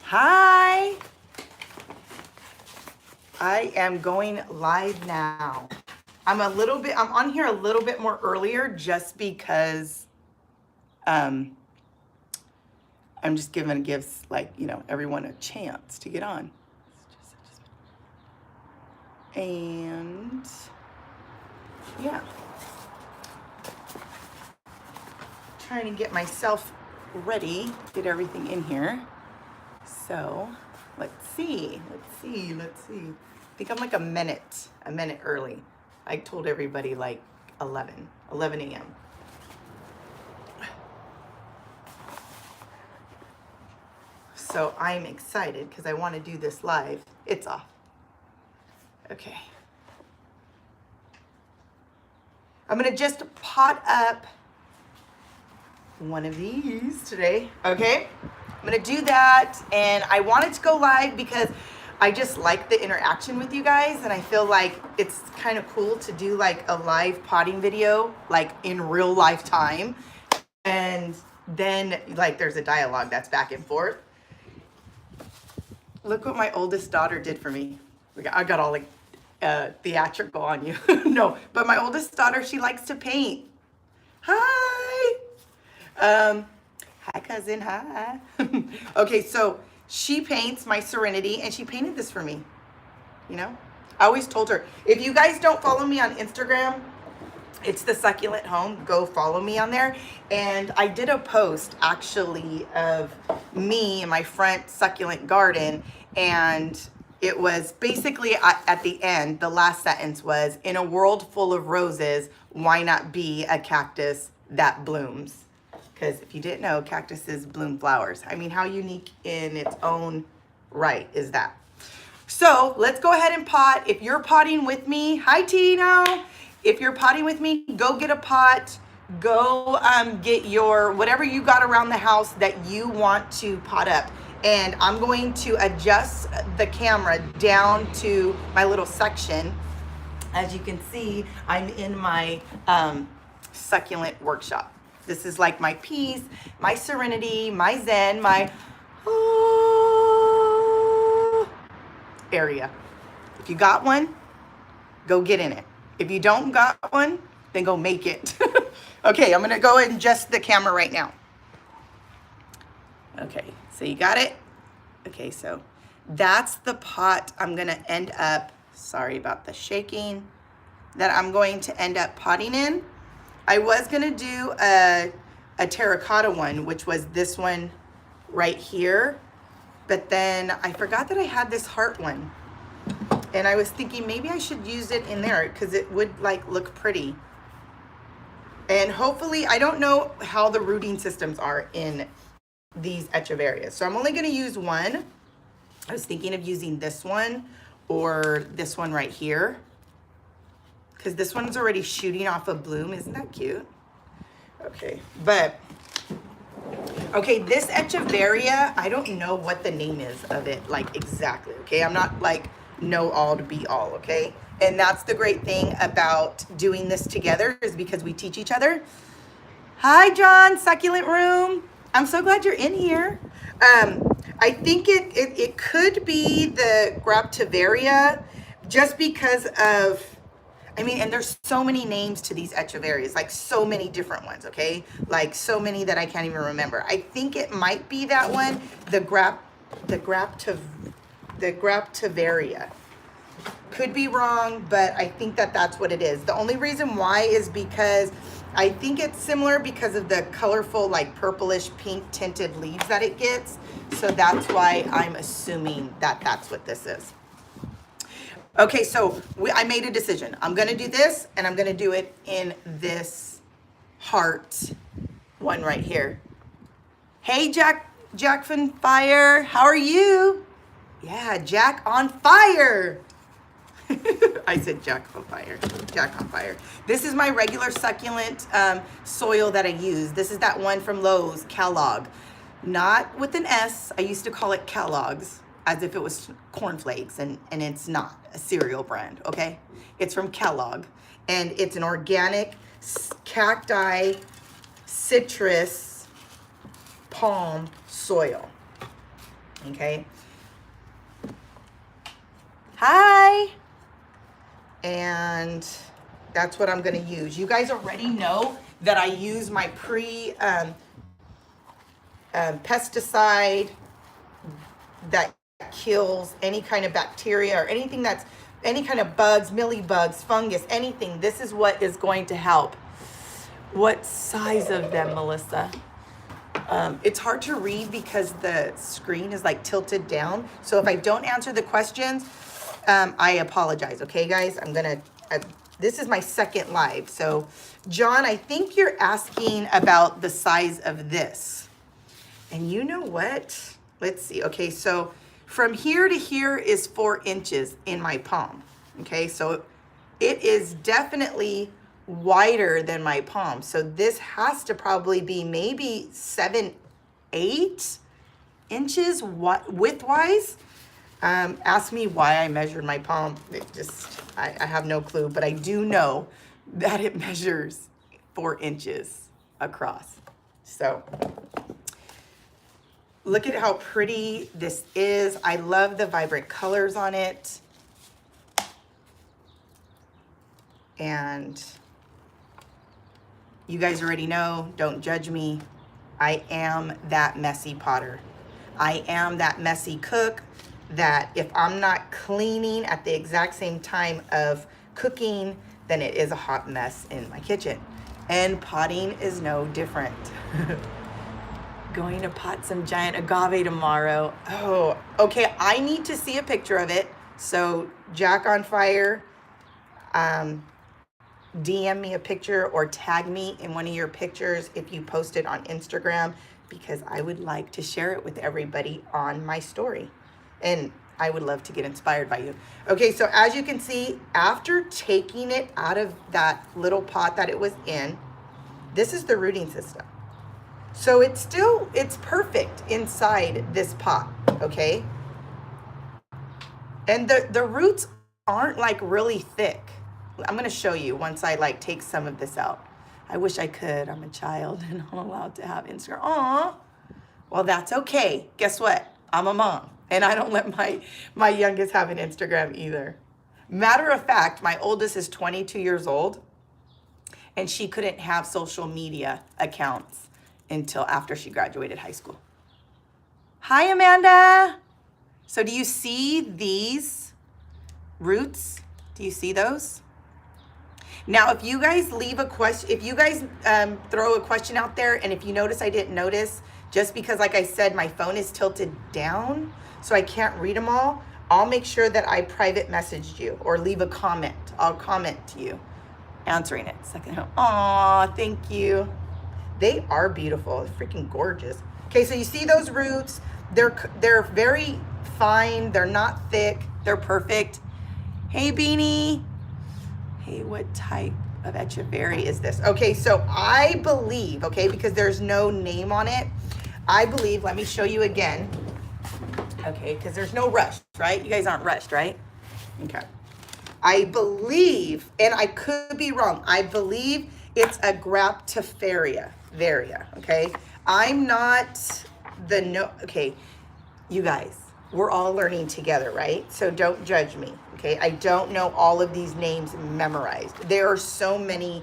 Hi. I am going live now. I'm on here a little bit more earlier just because I'm just gives everyone a chance to get on. And yeah. Trying to get myself ready, get everything in here. So let's see. I think I'm like a minute early. I told everybody like 11 a.m. So I'm excited because I want to do this live. It's off. Okay. I'm going to just pot up one of these today. Okay. I'm going to do that. And I wanted to go live because I just like the interaction with you guys. And I feel like it's kind of cool to do like a live potting video, like in real life time. And then like there's a dialogue that's back and forth. Look what my oldest daughter did for me. I got all like theatrical on you. No, but my oldest daughter, she likes to paint. Hi. Hi cousin, hi. Okay, so she paints my Serenity and she painted this for me. You know, I always told her, if you guys don't follow me on Instagram, it's the Succulent Home. Go follow me on there. And I did a post actually of me in my front succulent garden. And it was basically at the end, the last sentence was, in a world full of roses, why not be a cactus that blooms? Because if you didn't know, cactuses bloom flowers. I mean, how unique in its own right is that? So let's go ahead and pot. If you're potting with me, hi Tino. If you're potting with me, go get a pot. Go get your, whatever you got around the house that you want to pot up. And I'm going to adjust the camera down to my little section. As you can see, I'm in my succulent workshop. This is like my peace, my serenity, my zen, my area. If you got one, go get in it. If you don't got one, then go make it. Okay, I'm gonna go and adjust the camera right now. Okay, so you got it? Okay, so that's the pot I'm gonna end up, sorry about the shaking, that I'm going to end up potting in. I was gonna do a terracotta one, which was this one right here, but then I forgot that I had this heart one. And I was thinking maybe I should use it in there because it would like look pretty. And hopefully, I don't know how the rooting systems are in these echeverias. So I'm only gonna use one. I was thinking of using this one or this one right here, because this one's already shooting off a bloom. Isn't that cute? Okay, okay, this echeveria, I don't know what the name is of it, like exactly, okay? I'm not like know all to be all, okay? And that's the great thing about doing this together is because we teach each other. Hi, John, Succulent Room. I'm so glad you're in here. I think it could be the Graptivaria just because of, I mean, and there's so many names to these echeverias, like so many different ones, okay? Like so many that I can't even remember. I think it might be that one, the Graptivaria. Could be wrong, but I think that that's what it is. The only reason why is because I think it's similar because of the colorful, like purplish pink tinted leaves that it gets. So that's why I'm assuming that that's what this is. Okay, so I made a decision. I'm gonna do this and I'm gonna do it in this heart one right here. Hey, Jack from Fire, how are you? Yeah, Jack on fire. I said Jack on fire. Jack on fire. This is my regular succulent soil that I use. This is that one from Lowe's, Kellogg. Not with an S. I used to call it Kellogg's as if it was cornflakes, and it's not a cereal brand, okay? It's from Kellogg, and it's an organic cacti citrus palm soil. Okay. Hi. And that's what I'm going to use. You guys already know that I use my pesticide that kills any kind of bacteria or anything that's any kind of bugs, mealybugs, fungus, anything. This is what is going to help. What size of them, Melissa? It's hard to read because the screen is like tilted down. So if I don't answer the questions, I apologize. Okay, guys, this is my second live. So John, I think you're asking about the size of this. And you know what? Let's see. Okay, so from here to here is 4 inches in my palm. Okay, so it is definitely wider than my palm. So this has to probably be maybe 7, 8 inches width-wise. Ask me why I measured my palm. I have no clue, but I do know that it measures 4 inches across. So look at how pretty this is. I love the vibrant colors on it. And you guys already know, don't judge me. I am that messy potter. I am that messy cook that if I'm not cleaning at the exact same time of cooking, then it is a hot mess in my kitchen. And potting is no different. Going to pot some giant agave tomorrow. Oh, okay. I need to see a picture of it. So Jack on Fire, DM me a picture or tag me in one of your pictures if you post it on Instagram, because I would like to share it with everybody on my story. And I would love to get inspired by you. Okay, so as you can see, after taking it out of that little pot that it was in, this is the rooting system. So it's perfect inside this pot, okay? And the roots aren't like really thick. I'm gonna show you once I like take some of this out. I wish I could. I'm a child and I'm allowed to have Instagram. Aw, well, that's okay. Guess what? I'm a mom and I don't let my youngest have an Instagram either. Matter of fact, my oldest is 22 years old and she couldn't have social media accounts until after she graduated high school. Hi, Amanda. So do you see these roots? Do you see those? Now, if you guys leave a question, if you guys throw a question out there, and if you notice I didn't notice, just because, like I said, my phone is tilted down, so I can't read them all, I'll make sure that I private messaged you or leave a comment. I'll comment to you, answering it. Second, aw, thank you. They are beautiful. They're freaking gorgeous. Okay, so you see those roots. They're very fine. They're not thick. They're perfect. Hey, Beanie. Hey, what type of echeveria is this? Okay, so I believe, okay, because there's no name on it, I believe, let me show you again. Okay, because there's no rush, right? You guys aren't rushed, right? Okay. I believe, and I could be wrong, I believe it's a Graptiferia, okay? I'm not okay, you guys, we're all learning together, right? So don't judge me, okay? I don't know all of these names memorized. There are so many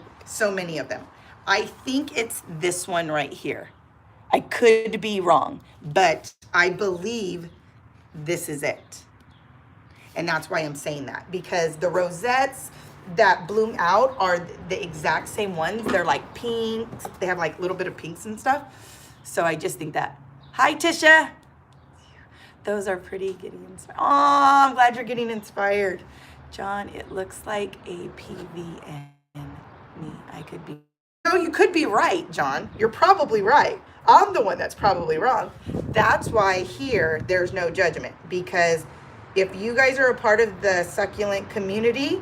of them. I think it's this one right here. I could be wrong, but I believe this is it. And that's why I'm saying that, because the rosettes that bloom out are the exact same ones. They're like pink. They have like a little bit of pinks and stuff. So I just think that. Hi, Tisha. Those are pretty. Getting inspired. Oh, I'm glad you're getting inspired. John, it looks like a PVN. Me, I could be. No, you could be right, John. You're probably right. I'm the one that's probably wrong. That's why here there's no judgment, because if you guys are a part of the succulent community,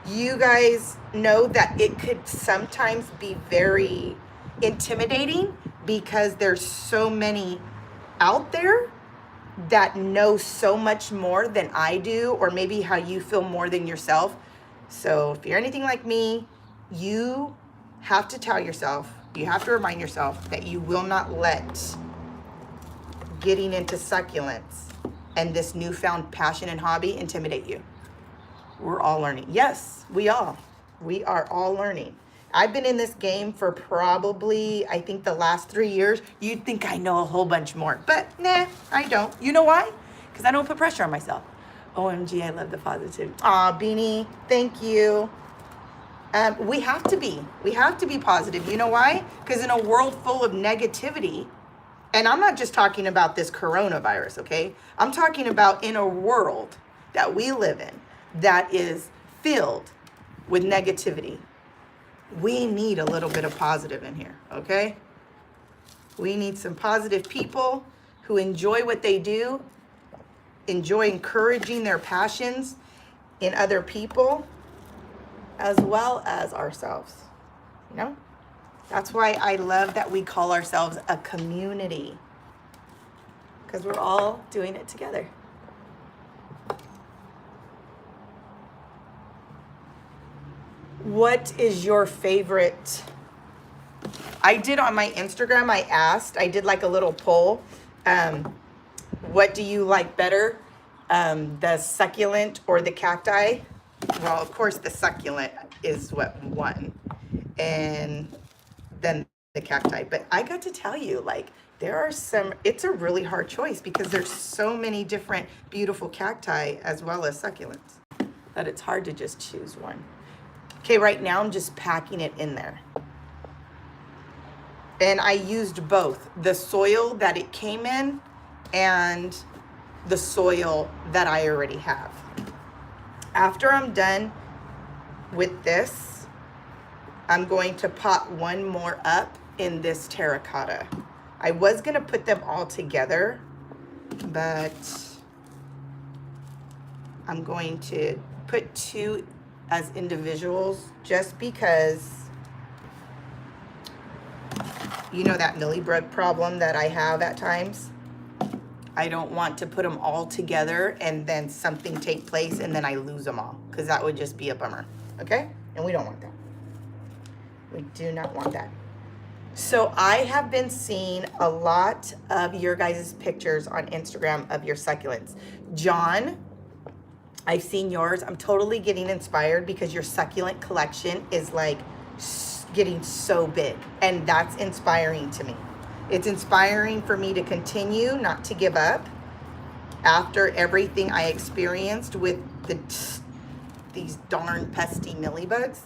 you guys know that it could sometimes be very intimidating because there's so many out there that know so much more than I do, or maybe how you feel more than yourself. So if you're anything like me, you have to tell yourself, you have to remind yourself that you will not let getting into succulents and this newfound passion and hobby intimidate you? We're all learning. Yes, we are all learning. I've been in this game for probably, I think, the last 3 years. You'd think I know a whole bunch more, but nah, I don't. You know why? Because I don't put pressure on myself. OMG, I love the positive. Aw, Beanie, thank you. We have to be positive. You know why? Because in a world full of negativity, and I'm not just talking about this coronavirus, okay? I'm talking about in a world that we live in that is filled with negativity. We need a little bit of positive in here, okay? We need some positive people who enjoy what they do, enjoy encouraging their passions in other people, as well as ourselves, you know? That's why I love that we call ourselves a community, because we're all doing it together. What is your favorite? I did on my Instagram, I did like a little poll. What do you like better? The succulent or the cacti? Well, of course, the succulent is what won. And then the cacti. But I got to tell you, like, there are some, it's a really hard choice because there's so many different beautiful cacti as well as succulents that it's hard to just choose one. Okay, right now I'm just packing it in there. And I used both the soil that it came in and the soil that I already have. After I'm done with this, I'm going to pot one more up in this terracotta. I was gonna put them all together, but I'm going to put two as individuals just because, you know, that millibug problem that I have at times. I don't want to put them all together and then something take place and then I lose them all, because that would just be a bummer, okay? And we don't want that. We do not want that. So I have been seeing a lot of your guys' pictures on Instagram of your succulents. John, I've seen yours. I'm totally getting inspired because your succulent collection is like getting so big, and that's inspiring to me. It's inspiring for me to continue, not to give up after everything I experienced with these darn pesty millibugs.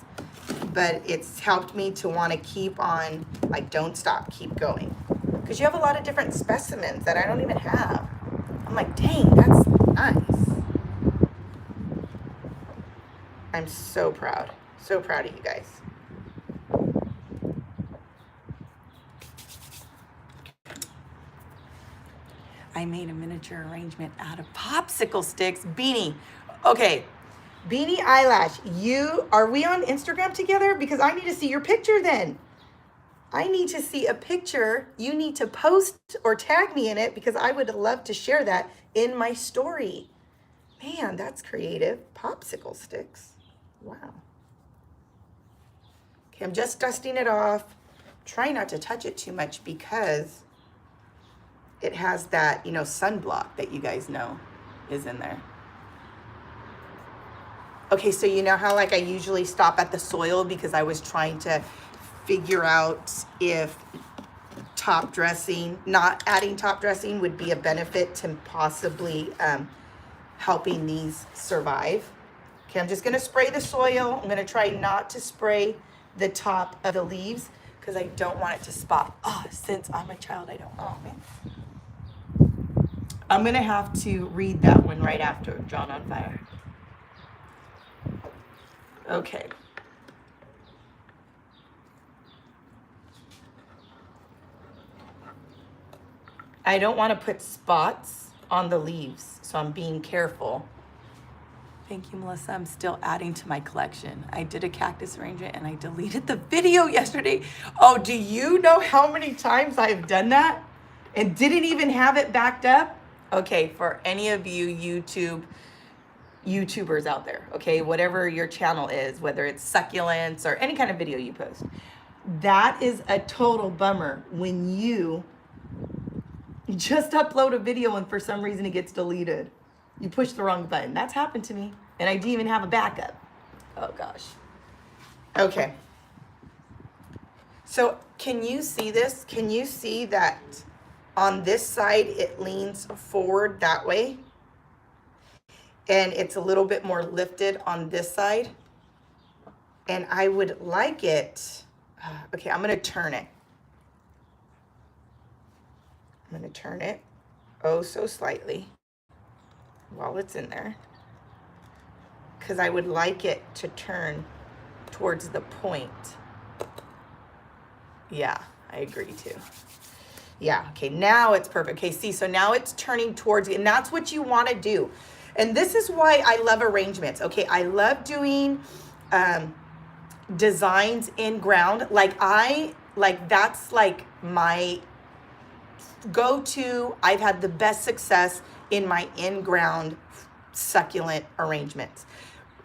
But it's helped me to want to keep on, like, don't stop, keep going. Because you have a lot of different specimens that I don't even have. I'm like, dang, that's nice. I'm so proud of you guys. I made a miniature arrangement out of popsicle sticks. Beanie, okay. Beanie Eyelash, are we on Instagram together? Because I need to see your picture then. I need to see a picture. You need to post or tag me in it because I would love to share that in my story. Man, that's creative. Popsicle sticks. Wow. Okay, I'm just dusting it off. Try not to touch it too much because it has that, you know, sunblock that you guys know is in there. Okay, so you know how like I usually stop at the soil because I was trying to figure out if top dressing, not adding top dressing would be a benefit to possibly helping these survive. Okay, I'm just gonna spray the soil. I'm gonna try not to spray the top of the leaves because I don't want it to spot. Oh, since I'm a child, I don't, oh man. I'm gonna have to read that one right after Drawn on Fire. Okay. I don't want to put spots on the leaves, so I'm being careful. Thank you, Melissa. I'm still adding to my collection. I did a cactus arrangement and I deleted the video yesterday. Oh, do you know how many times I've done that and didn't even have it backed up? Okay, for any of you YouTubers out there, okay, whatever your channel is, whether it's succulents or any kind of video you post, that is a total bummer when you You just upload a video and for some reason it gets deleted. You push the wrong button. That's happened to me. And I didn't even have a backup. Oh gosh. Okay. So can you see this? Can you see that on this side it leans forward that way? And it's a little bit more lifted on this side. And I would like it. Okay, I'm going to turn it. I'm going to turn it oh so slightly while it's in there, because I would like it to turn towards the point. Yeah, I agree too. Yeah, okay, now it's perfect. Okay, see, so now it's turning towards you, and that's what you want to do. And this is why I love arrangements. Okay, I love doing designs in ground. That's like my go-to. I've had the best success in my in-ground succulent arrangements.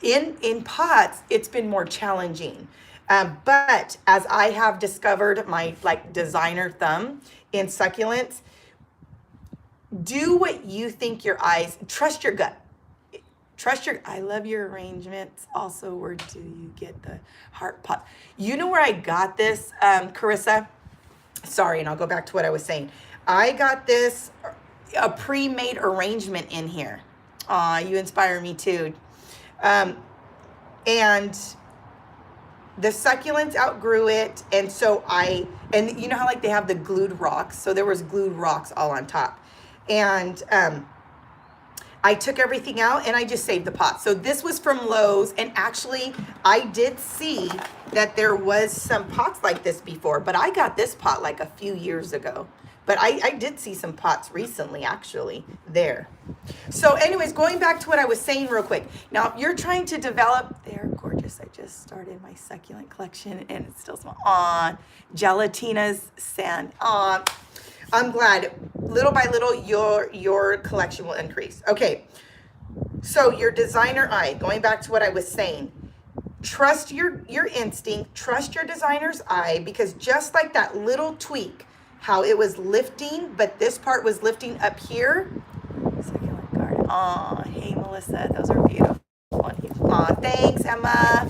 In pots, it's been more challenging. But as I have discovered my designer thumb in succulents, do what you think your eyes, trust your gut. I love your arrangements. Also, where do you get the heart pot? You know where I got this, Carissa? Sorry, and I'll go back to what I was saying. I got this, a pre-made arrangement in here. Aw, you inspire me too. And the succulents outgrew it. And so and you know how they have the glued rocks? So there was glued rocks all on top. And I took everything out and I just saved the pot. So this was from Lowe's, and actually I did see that there was some pots like this before, but I got this pot a few years ago. But I did see some pots recently, actually, there. So anyways, going back to what I was saying real quick. Now, if you're trying to develop, they're gorgeous. I just started my succulent collection, and it's still small. Aw, Gelatina's sand. Aw, I'm glad. Little by little, your collection will increase. Okay, so your designer eye, going back to what I was saying. Trust your instinct. Trust your designer's eye, because just like that little tweak, how it was lifting, but this part was lifting up here. Succulent garden. Aw, hey, Melissa, those are beautiful. Aw, thanks, Emma.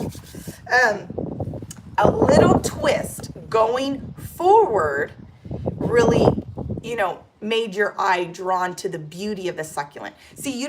A little twist going forward really, made your eye drawn to the beauty of the succulent. See, you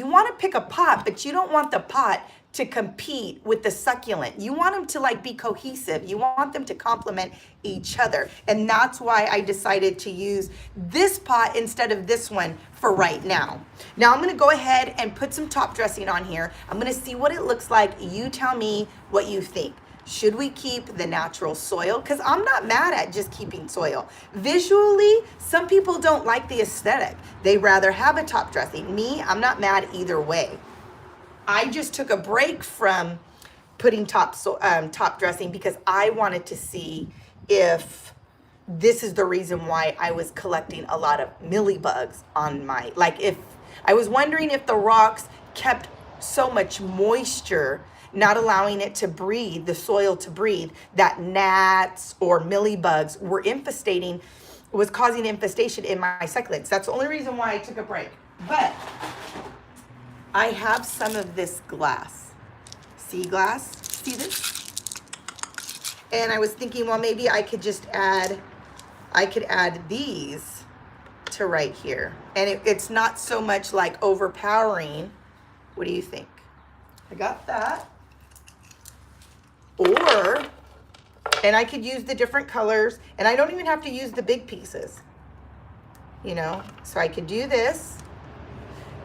want to pick a pot, but you don't want the pot to compete with the succulent. You want them to be cohesive. You want them to complement each other. And that's why I decided to use this pot instead of this one for right now. Now I'm gonna go ahead and put some top dressing on here. I'm gonna see what it looks like. You tell me what you think. Should we keep the natural soil? Because I'm not mad at just keeping soil. Visually, some people don't like the aesthetic. They rather have a top dressing. Me, I'm not mad either way. I just took a break from putting top dressing because I wanted to see if this is the reason why I was collecting a lot of mealybugs on my, if I was wondering if the rocks kept so much moisture, not allowing it to breathe, the soil to breathe, that gnats or mealybugs was causing infestation in my succulents. That's the only reason why I took a break. But I have some of this glass, sea glass, see this? And I was thinking, well, maybe I could add these to right here. And it's not so much overpowering. What do you think? I got that. And I could use the different colors, and I don't even have to use the big pieces, so I could do this.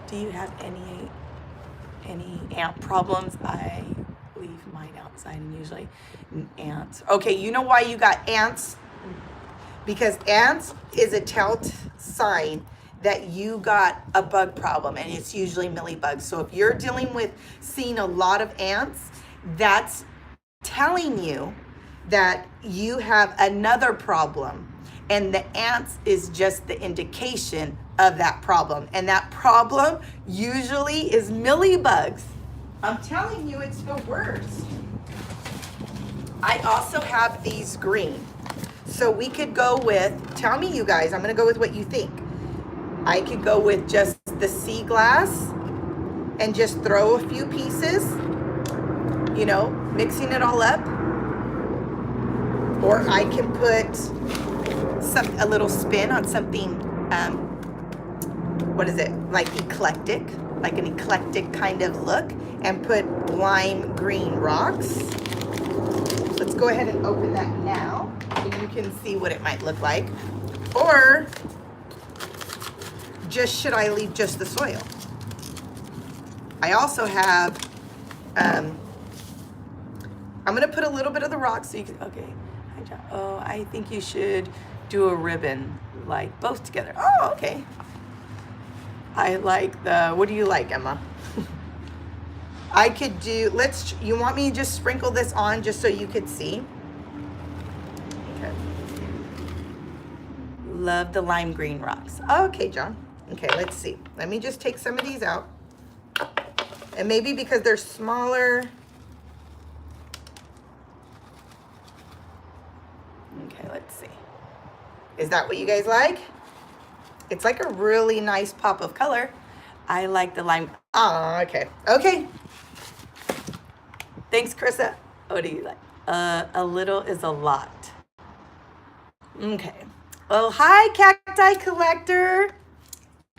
Do you have any ant problems? I leave mine outside, and usually ants. Okay, you know why you got ants? Because ants is a sign that you got a bug problem, and it's usually mealybugs. So if you're dealing with seeing a lot of ants, that's telling you that you have another problem, and the ants is just the indication of that problem, and that problem usually is mealybugs. I'm telling you, it's the worst. I also have these green, so we could go with, tell me you guys, I'm gonna go with what you think. I could go with just the sea glass and just throw a few pieces, you know, mixing it all up. Or I can put a little spin on something, what is it, like eclectic, like an eclectic kind of look, and put lime green rocks. Let's go ahead and open that now, and you can see what it might look like. Or just, should I leave just the soil? I also have, I'm gonna put a little bit of the rocks so you can, okay. Oh, I think you should do a ribbon, like both together. Oh, okay. I like the, what do you like, Emma? I could do, you want me to just sprinkle this on just so you could see? Okay. Love the lime green rocks. Okay, John. Okay, let's see. Let me just take some of these out. And maybe because they're smaller. Okay, let's see. Is that what you guys like? It's like a really nice pop of color. I like the lime. Oh, okay. Okay. Thanks, Carissa. What do you like? A little is a lot. Okay. Well, hi, Cacti Collector.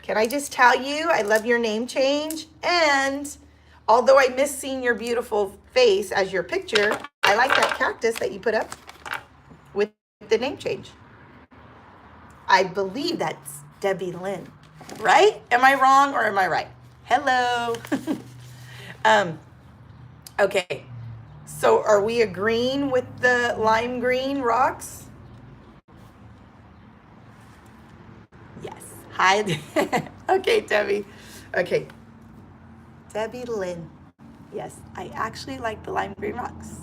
Can I just tell you, I love your name change. And although I miss seeing your beautiful face as your picture, I like that cactus that you put up with the name change. I believe that's Debbie Lynn, right? Am I wrong or am I right? Hello. Okay, so are we agreeing with the lime green rocks? Yes. Hi. Okay, Debbie. Okay. Debbie Lynn. Yes, I actually like the lime green rocks.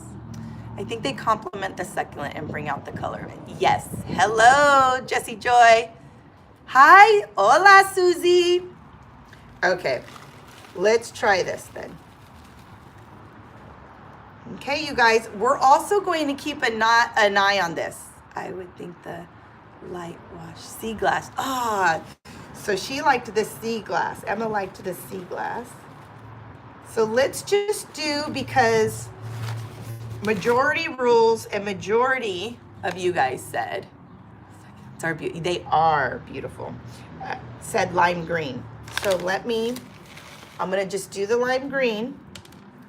I think they complement the succulent and bring out the color of it. Yes. Hello, Jessie Joy. Hi. Hola, Susie. Okay. Let's try this then. Okay, you guys, we're also going to keep an eye on this. I would think the light wash sea glass. Ah, so she liked the sea glass. Emma liked the sea glass. So let's just do, because majority rules and majority of you guys said, it's our beauty. They are beautiful. Said lime green. So I'm gonna just do the lime green.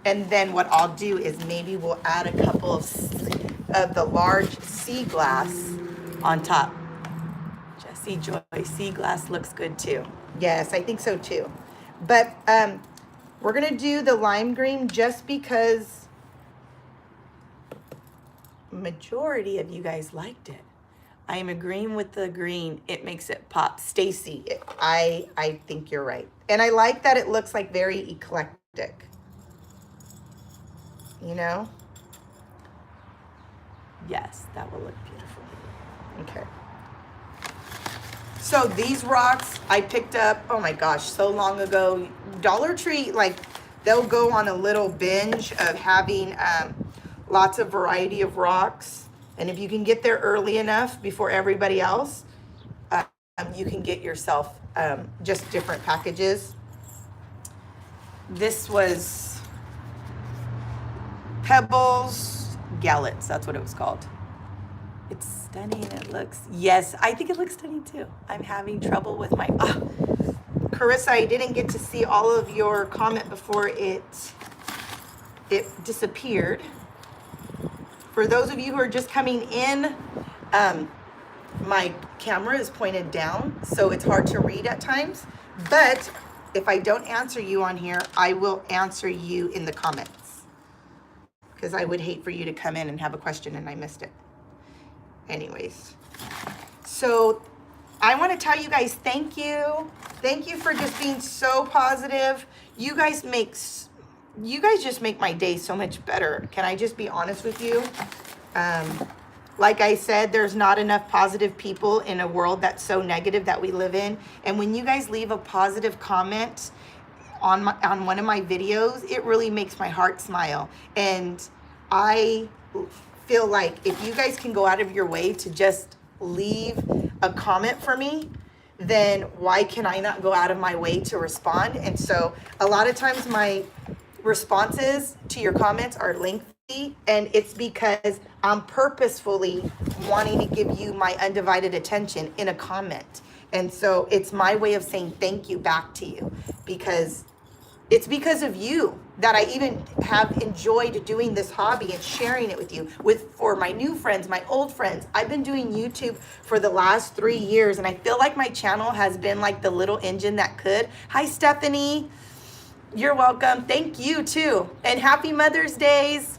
And then what I'll do is maybe we'll add a couple of the large sea glass on top. Jessie Joy, sea glass looks good too. Yes, I think so too. But we're gonna do the lime green just because majority of you guys liked it. I am agreeing with the green. It makes it pop. Stacy, I think you're right. And I like that it looks like very eclectic. You know? Yes, that will look beautiful. Okay. So these rocks I picked up, oh my gosh, so long ago. Dollar Tree, like, they'll go on a little binge of having lots of variety of rocks. And if you can get there early enough before everybody else, you can get yourself just different packages. This was Pebbles Gallets, that's what it was called. It's stunning. It looks, yes, I think it looks stunning too. I'm having trouble with my, Carissa, I didn't get to see all of your comment before it disappeared. For those of you who are just coming in, my camera is pointed down, so it's hard to read at times. But if I don't answer you on here, I will answer you in the comments, because I would hate for you to come in and have a question and I missed it. Anyways, so I want to tell you guys thank you. Thank you for just being so positive. You guys just make my day so much better. Can I just be honest with you? Like I said, there's not enough positive people in a world that's so negative that we live in. And when you guys leave a positive comment on one of my videos, it really makes my heart smile. And I feel like if you guys can go out of your way to just leave a comment for me, then why can I not go out of my way to respond? And so a lot of times my responses to your comments are lengthy, and it's because I'm purposefully wanting to give you my undivided attention in a comment. And so it's my way of saying thank you back to you, because it's because of you that I even have enjoyed doing this hobby and sharing it with you, for my new friends, my old friends. I've been doing YouTube for the last 3 years, and I feel like my channel has been like the little engine that could. Hi, Stephanie. You're welcome. Thank you too. And happy Mother's Days.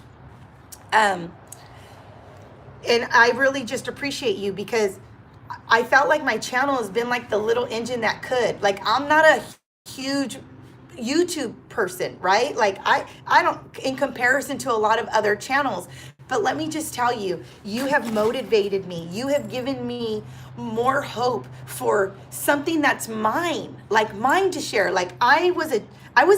And I really just appreciate you, because I felt like my channel has been like the little engine that could. Like, I'm not a huge YouTube person, right? Like I don't, in comparison to a lot of other channels, but let me just tell you, you have motivated me. You have given me more hope for something that's mine, like mine to share. Like I was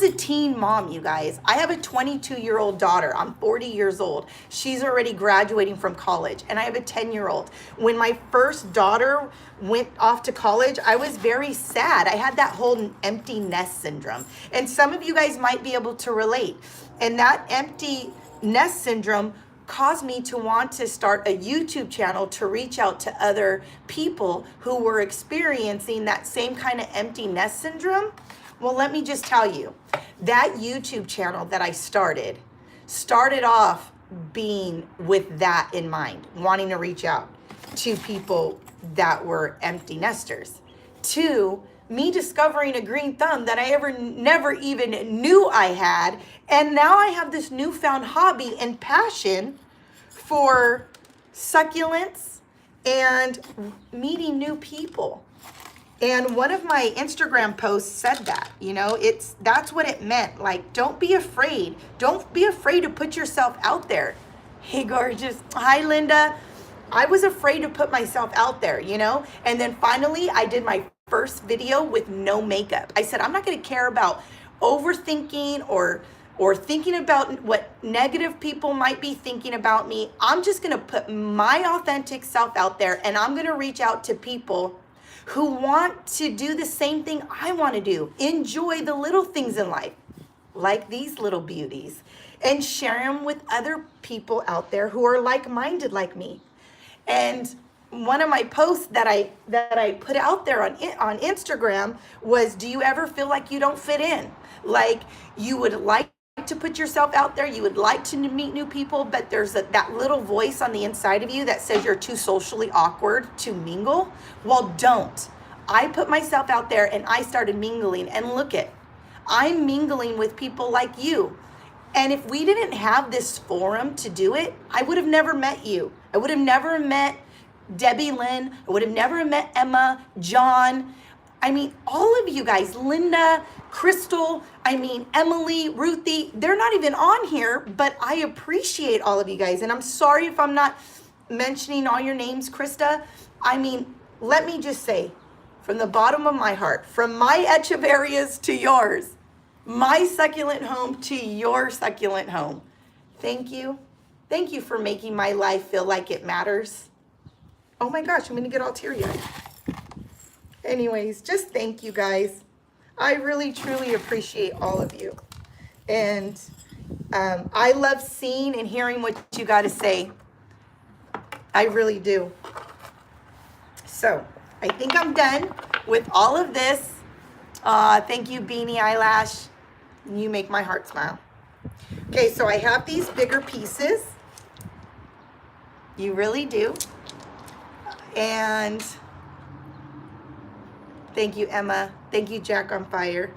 a teen mom, you guys. I have a 22-year-old daughter. I'm 40 years old. She's already graduating from college, and I have a 10-year-old. When my first daughter went off to college, I was very sad. I had that whole empty nest syndrome. And some of you guys might be able to relate. And that empty nest syndrome caused me to want to start a YouTube channel to reach out to other people who were experiencing that same kind of empty nest syndrome. Well, let me just tell you, that YouTube channel that I started off being with that in mind, wanting to reach out to people that were empty nesters, to me discovering a green thumb that I never even knew I had. And now I have this newfound hobby and passion for succulents and meeting new people. And one of my Instagram posts said that, that's what it meant. Like, don't be afraid. Don't be afraid to put yourself out there. Hey, gorgeous. Hi, Linda. I was afraid to put myself out there, And then finally, I did my first video with no makeup. I said, I'm not going to care about overthinking or thinking about what negative people might be thinking about me. I'm just going to put my authentic self out there, and I'm going to reach out to people who want to do the same thing I want to do. Enjoy the little things in life, like these little beauties, and share them with other people out there who are like-minded like me. And one of my posts that I put out there on Instagram was, do you ever feel like you don't fit in? Like you would like to put yourself out there, you would like to meet new people, but there's that little voice on the inside of you that says you're too socially awkward to mingle? Well, don't. I put myself out there and I started mingling, and look it, I'm mingling with people like you. And if we didn't have this forum to do it, I would have never met you. I would have never met Debbie Lynn. I would have never met Emma, John. I mean, all of you guys, Linda, Crystal, Emily, Ruthie, they're not even on here, but I appreciate all of you guys. And I'm sorry if I'm not mentioning all your names, Krista. Let me just say, from the bottom of my heart, from my Echeverias to yours, my succulent home to your succulent home, thank you. Thank you for making my life feel like it matters. Oh my gosh, I'm going to get all teary-eyed. Anyways, just thank you guys. I really, truly appreciate all of you. And I love seeing and hearing what you got to say. I really do. So I think I'm done with all of this. Thank you, Beanie Eyelash. You make my heart smile. Okay, so I have these bigger pieces. You really do. And thank you, Emma. Thank you, Jack on Fire.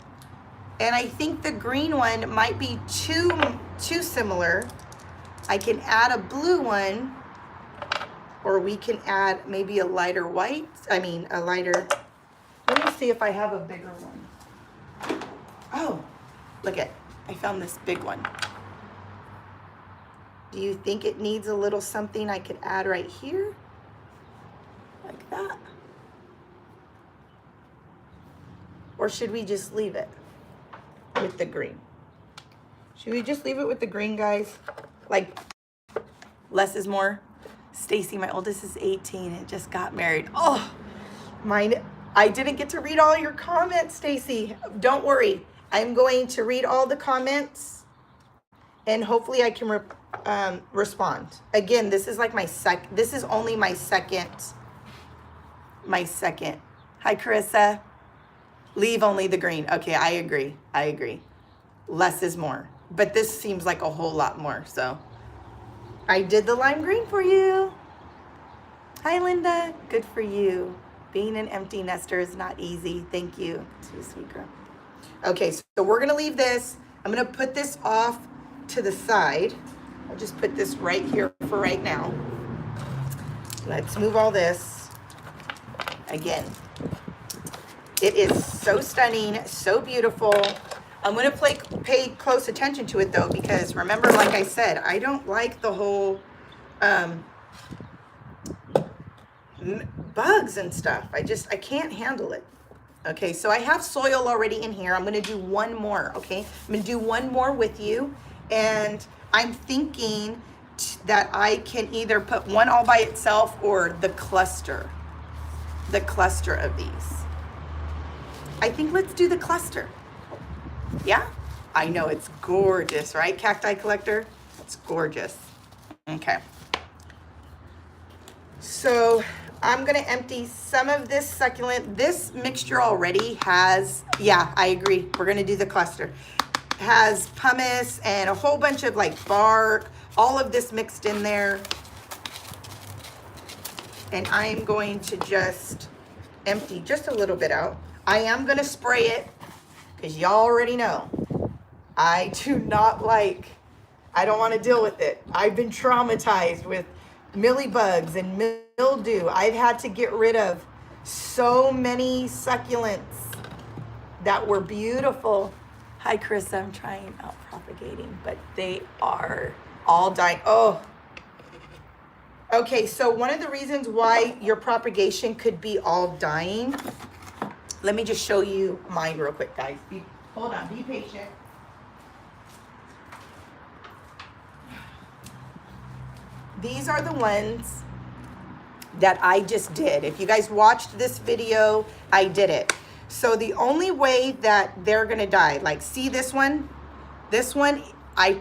And I think the green one might be too similar. I can add a blue one, or we can add maybe a lighter white. A lighter. Let me see if I have a bigger one. Oh, look it. I found this big one. Do you think it needs a little something I could add right here? Like that. Or should we just leave it with the green? Should we just leave it with the green, guys? Like, less is more. Stacy, my oldest, is 18 and just got married. Oh, mine. I didn't get to read all your comments, Stacy. Don't worry. I'm going to read all the comments and hopefully I can respond. Again, this is like this is only my second. Hi, Carissa. Leave only the green. Okay, I agree. Less is more. But this seems like a whole lot more, so. I did the lime green for you. Hi, Linda. Good for you. Being an empty nester is not easy. Thank you. Too sweet girl. Okay, so we're gonna leave this. I'm gonna put this off to the side. I'll just put this right here for right now. Let's move all this. Again, it is so stunning, so beautiful. I'm gonna pay close attention to it though, because remember, like I said, I don't like the whole bugs and stuff. I can't handle it. Okay, so I have soil already in here. I'm gonna do one more, okay? I'm gonna do one more with you, and I'm thinking that I can either put one all by itself or the cluster of these. I think let's do the cluster. Yeah, I know it's gorgeous, right? Cacti collector, it's gorgeous. Okay. So I'm gonna empty some of this succulent. This mixture already has, yeah, I agree. We're gonna do the cluster. Has pumice and a whole bunch of like bark, all of this mixed in there. And I am going to just empty just a little bit out. I am gonna spray it because y'all already know I do not like, I don't want to deal with it. I've been traumatized with mealybugs and mildew. I've had to get rid of so many succulents that were beautiful. Hi, Chris, I'm trying out propagating, but they are all dying. Oh, okay, so one of the reasons why your propagation could be all dying, let me just show you mine real quick, guys. Hold on, be patient. These are the ones that I just did. If you guys watched this video, I did it. So the only way that they're gonna die, like see this one, I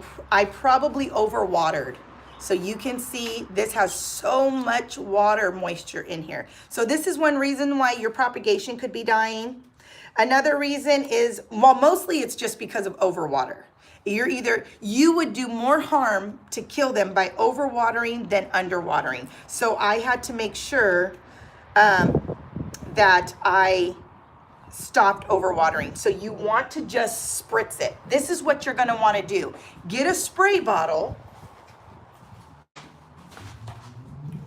probably overwatered. So you can see this has so much water moisture in here. So this is one reason why your propagation could be dying. Another reason is, well, mostly it's just because of overwater. You would do more harm to kill them by overwatering than underwatering. So I had to make sure that I stopped overwatering. So you want to just spritz it. This is what you're gonna wanna do. Get a spray bottle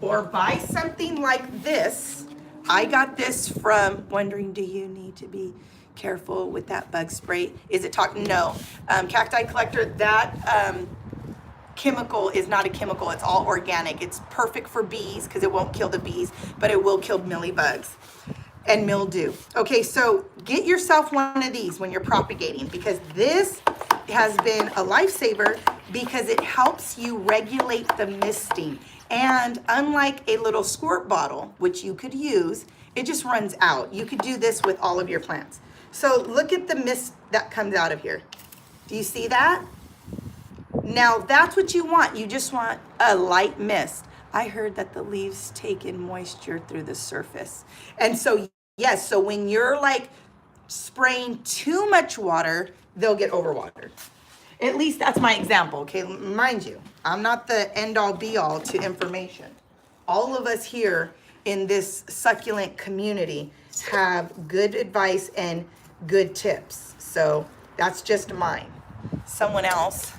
or buy something like this. I got this from, wondering, do you need to be careful with that bug spray? Is it talking? No. Cacti collector, that chemical is not a chemical. It's all organic. It's perfect for bees because it won't kill the bees, but it will kill mealybugs and mildew. Okay, so get yourself one of these when you're propagating, because this has been a lifesaver because it helps you regulate the misting. And unlike a little squirt bottle, which you could use, it just runs out. You could do this with all of your plants. So look at the mist that comes out of here. Do you see that? Now that's what you want. You just want a light mist. I heard that the leaves take in moisture through the surface. And so, yes, so when you're like spraying too much water, they'll get overwatered. At least that's my example, okay? Mind you, I'm not the end-all be-all to information. All of us here in this succulent community have good advice and good tips. So that's just mine. Someone else,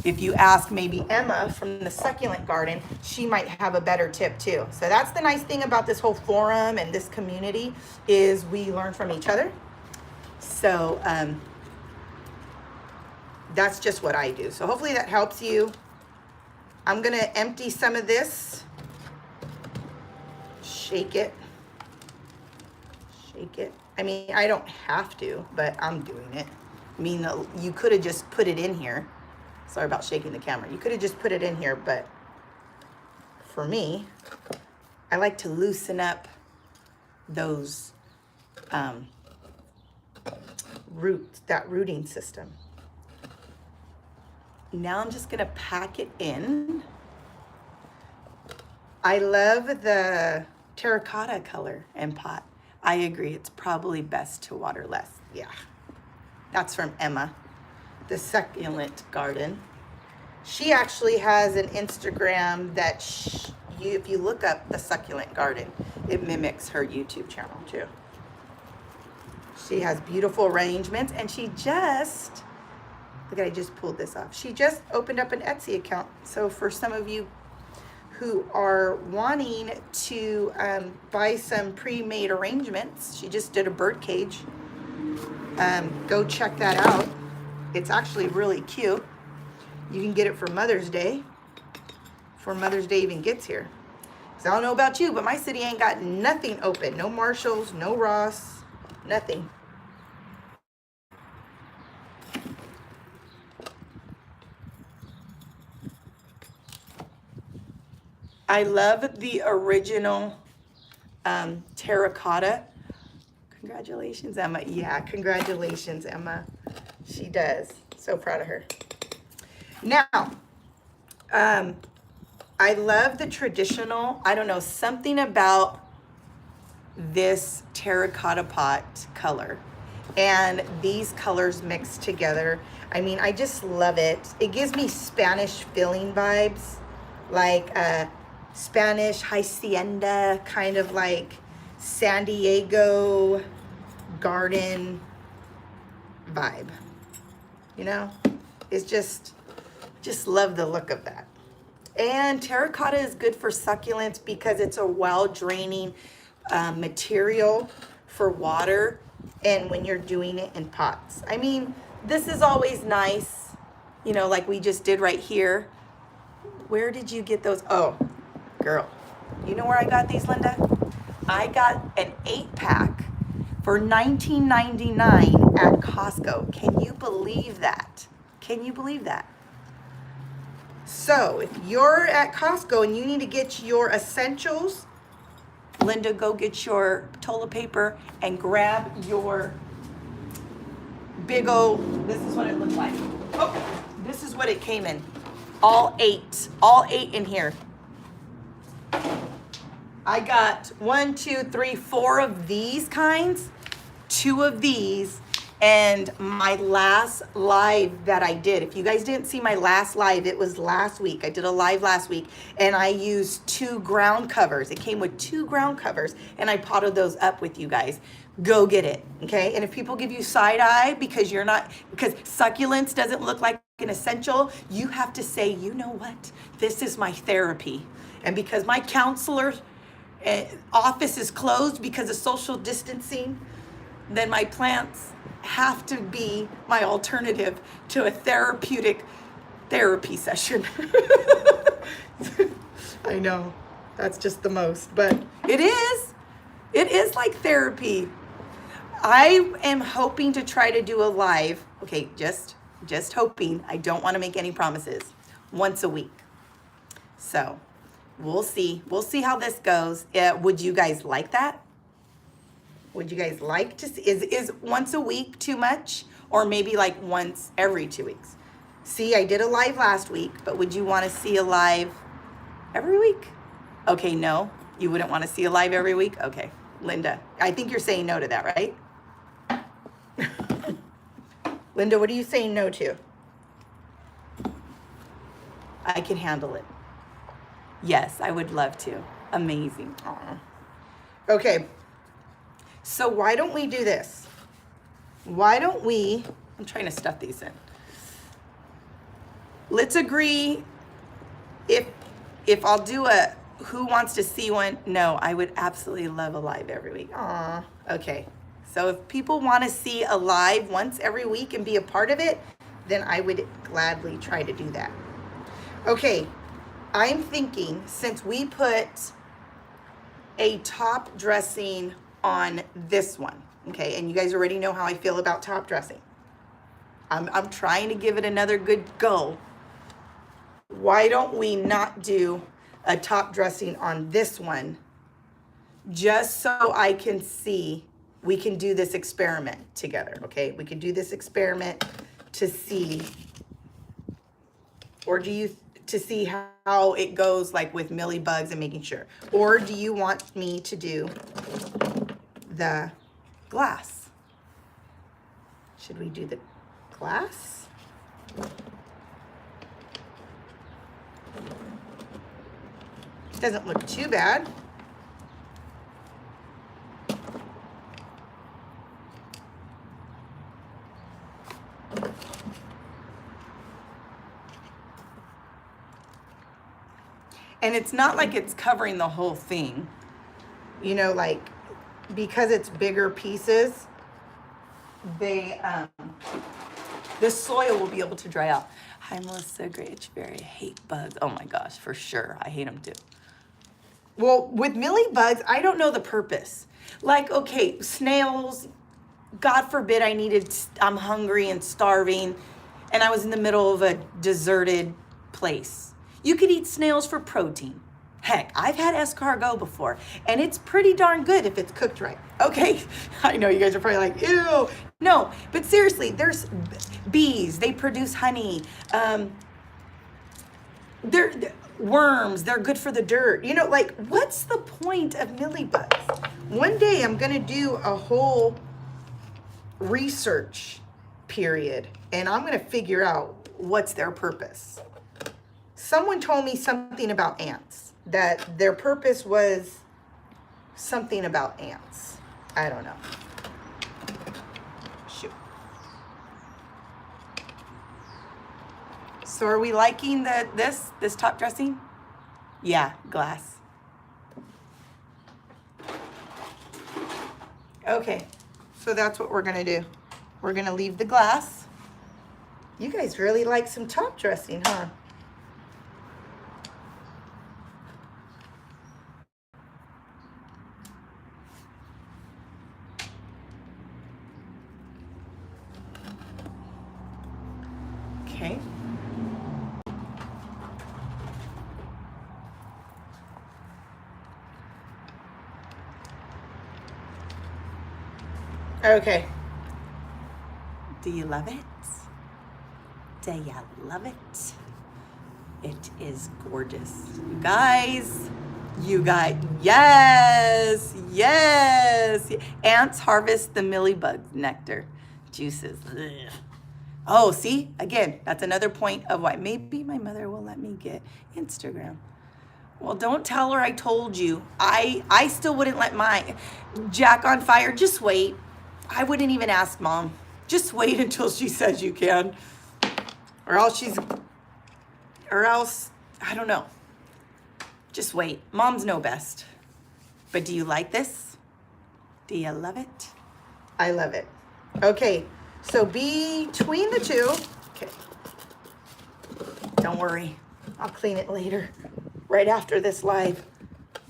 if you ask maybe Emma from the succulent garden, she might have a better tip too. So that's the nice thing about this whole forum and this community is we learn from each other. So, that's just what I do. So hopefully that helps you. I'm gonna empty some of this. Shake it. Shake it. I mean, I don't have to, but I'm doing it. I mean, you could have just put it in here. Sorry about shaking the camera. You could have just put it in here, but for me, I like to loosen up those rooting system. Now I'm just gonna pack it in. I love the terracotta color and pot. I agree, it's probably best to water less. Yeah, that's from Emma, the Succulent Garden. She actually has an Instagram that if you look up the Succulent Garden, it mimics her YouTube channel too. She has beautiful arrangements, and she just, look, I just pulled this off. She just opened up an Etsy account. So for some of you who are wanting to buy some pre-made arrangements, she just did a bird cage. Go check that out. It's actually really cute. You can get it for Mother's Day, before Mother's Day even gets here. So I don't know about you, but my city ain't got nothing open. No Marshalls, no Ross, nothing. I love the original terracotta. Congratulations, Emma. Yeah, congratulations, Emma. She does. So proud of her. Now, I love the traditional, I don't know, something about this terracotta pot color and these colors mixed together. I mean, I just love it. It gives me Spanish feeling vibes, like Spanish hacienda, kind of like San Diego garden vibe. You know, it's just love the look of that. And terracotta is good for succulents because it's a well-draining material for water, and when you're doing it in pots. I mean, this is always nice, you know, like we just did right here. Where did you get those? Oh, girl, you know where I got these, Linda? I got an 8-pack for $19.99 at Costco. Can you believe that? Can you believe that? So if you're at Costco and you need to get your essentials, Linda, go get your toilet paper and grab your big old, this is what it looked like. Oh, this is what it came in. All eight in here. I got 1, 2, 3, 4 of these kinds, 2 of these, and my last live that I did. If you guys didn't see my last live, it was last week. I did a live last week, and I used 2 ground covers. It came with 2 ground covers, and I potted those up with you guys. Go get it, okay? And if people give you side eye because because succulents doesn't look like an essential, you have to say, you know what? This is my therapy. And because my counselor office is closed because of social distancing, then my plants have to be my alternative to a therapeutic therapy session. I know, that's just the most, but it is like therapy. I am hoping to try to do a live, okay, just hoping, I don't want to make any promises, once a week. So we'll see how this goes. Would you guys like that? Would you guys like to see, is once a week too much? Or maybe like once every 2 weeks? See, I did a live last week, but would you want to see a live every week? Okay, no, you wouldn't want to see a live every week? Okay, Linda, I think you're saying no to that, right? Linda, what are you saying no to? I can handle it. Yes, I would love to. Amazing. Aww. Okay. So why don't we do this? Why don't we, I'm trying to stuff these in. Let's agree if I'll do a who wants to see one? No, I would absolutely love a live every week. Aw, okay. So if people want to see a live once every week and be a part of it, then I would gladly try to do that. Okay, I'm thinking since we put a top dressing on this one, okay, and you guys already know how I feel about top dressing. I'm trying to give it another good go. Why don't we not do a top dressing on this one just so I can see we can do this experiment together, okay? We can do this experiment to see, or do you, to see how it goes like with millibugs and making sure, or do you want me to do the glass? Should we do the glass? Doesn't look too bad. And it's not like it's covering the whole thing, you know, like, because it's bigger pieces, they, the soil will be able to dry out. Hi, Melissa Grangeberry. I hate bugs. Oh my gosh, for sure. I hate them too. Well, with millibugs, I don't know the purpose. Like, okay, snails, God forbid I'm hungry and starving, and I was in the middle of a deserted place. You could eat snails for protein. Heck, I've had escargot before, and it's pretty darn good if it's cooked right. Okay, I know you guys are probably like, ew. No, but seriously, there's bees. They produce honey. They're worms. They're good for the dirt. You know, like, what's the point of millibugs? One day I'm going to do a whole research period, and I'm going to figure out what's their purpose. Someone told me something about ants, that their purpose was something about ants. I don't know. Shoot. So are we liking this top dressing? Yeah, glass. Okay, so that's what we're gonna do. We're gonna leave the glass. You guys really like some top dressing, huh? Okay. Okay. Do you love it? Do you love it? It is gorgeous. You guys, yes. Ants harvest the millibug nectar juices. Ugh. Oh, see, again, that's another point of why maybe my mother will let me get Instagram. Well, don't tell her I told you. I still wouldn't let my Jack on Fire. Just wait. I wouldn't even ask Mom. Just wait until she says you can. Or else, I don't know. Just wait. Moms know best. But do you like this? Do you love it? I love it. Okay, so between the two, okay. Don't worry. I'll clean it later, right after this live.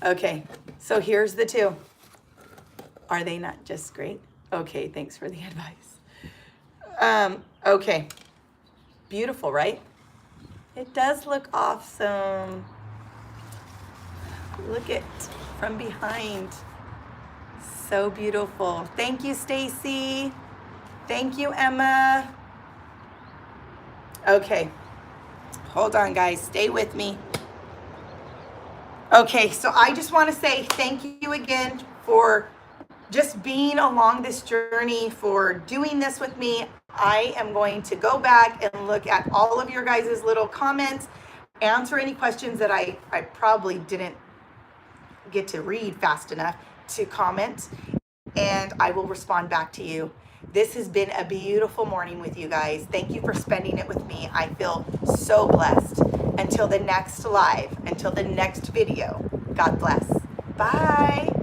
Okay, so here's the two. Are they not just great? Okay, thanks for the advice. Okay, beautiful, right? It does look awesome. Look it from behind. So beautiful. Thank you, Stacy. Thank you, Emma. Okay, hold on, guys. Stay with me. Okay, so I just want to say thank you again for just being along this journey, for doing this with me. I am going to go back and look at all of your guys' little comments, answer any questions that I probably didn't get to read fast enough to comment, and I will respond back to you. This has been a beautiful morning with you guys. Thank you for spending it with me. I feel so blessed. Until the next live, until the next video, God bless. Bye.